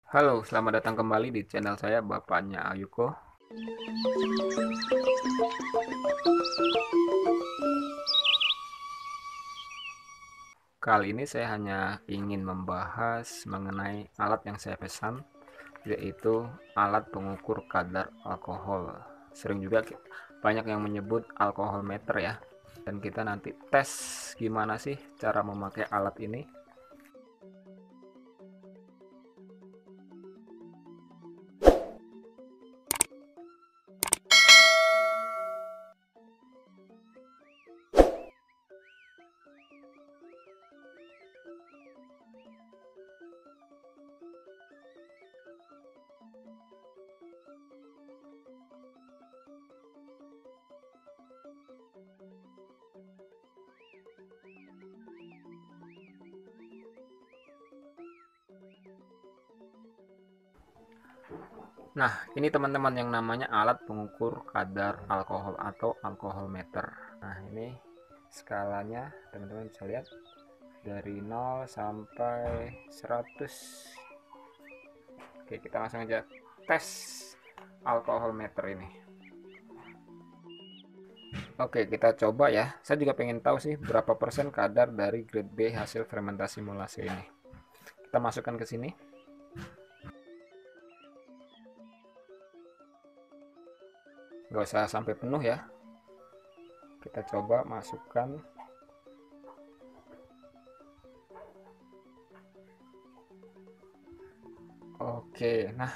Halo, selamat datang kembali di channel saya, Bapaknya Ayuko. Kali ini saya hanya ingin membahas mengenai alat yang saya pesan, yaitu alat pengukur kadar alkohol. Sering juga banyak yang menyebut alkohol meter ya. Dan kita nanti tes gimana sih cara memakai alat ini. Nah, ini teman-teman yang namanya alat pengukur kadar alkohol atau alkohol meter. Nah, ini skalanya teman-teman bisa lihat dari 0 sampai 100. Oke, kita langsung aja tes alkohol meter ini. Oke, kita coba ya. Saya juga pengen tahu sih berapa persen kadar dari grade B hasil fermentasi molase ini. Kita masukkan ke sini. Nggak usah sampai penuh ya. Kita coba masukkan. Oke, nah,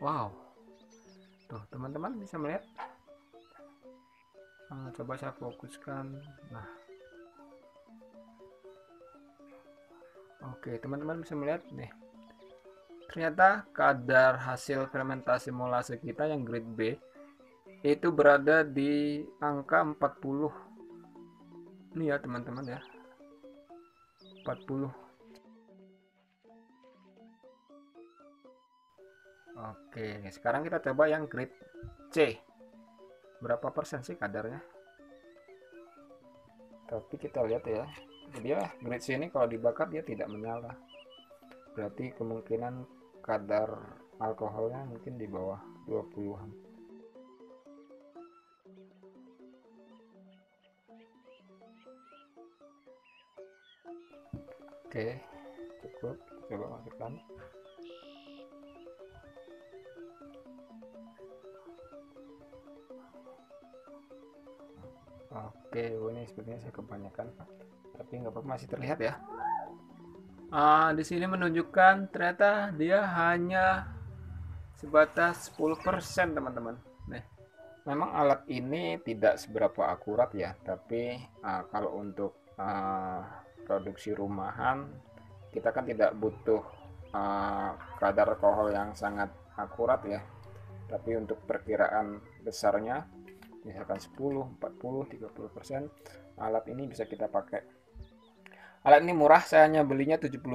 wow, tuh teman-teman bisa melihat. Coba saya fokuskan. Nah, oke, teman-teman bisa melihat nih. Ternyata kadar hasil fermentasi molase kita yang grade B itu berada di angka 40. Ini ya teman-teman ya. 40. Oke, sekarang kita coba yang grade C. Berapa persen sih kadarnya? Tapi kita lihat ya. Dia grade C ini kalau dibakar dia tidak menyala. Berarti kemungkinan kadar alkoholnya mungkin di bawah 20-an. Oke, cukup. Coba masukkan. Oke, ini sepertinya saya kebanyakan, tapi nggak apa-apa, masih terlihat ya. Di sini menunjukkan ternyata dia hanya sebatas 10% teman-teman. Nih, memang alat ini tidak seberapa akurat ya, tapi kalau untuk produksi rumahan kita kan tidak butuh kadar alkohol yang sangat akurat ya, tapi untuk perkiraan besarnya misalkan 10, 40, 30%, alat ini bisa kita pakai. Alat ini murah, saya hanya belinya 70.000.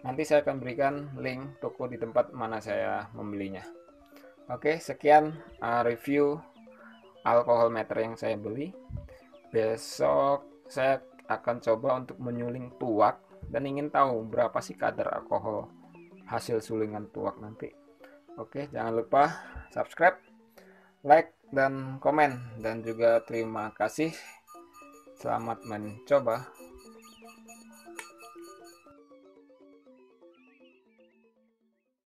Nanti saya akan berikan link toko di tempat mana saya membelinya. Oke, sekian review alkohol meter yang saya beli. Besok saya akan coba untuk menyuling tuak dan ingin tahu berapa sih kadar alkohol hasil sulingan tuak nanti. Oke, jangan lupa subscribe, like, dan komen. Dan juga terima kasih. Selamat mencoba.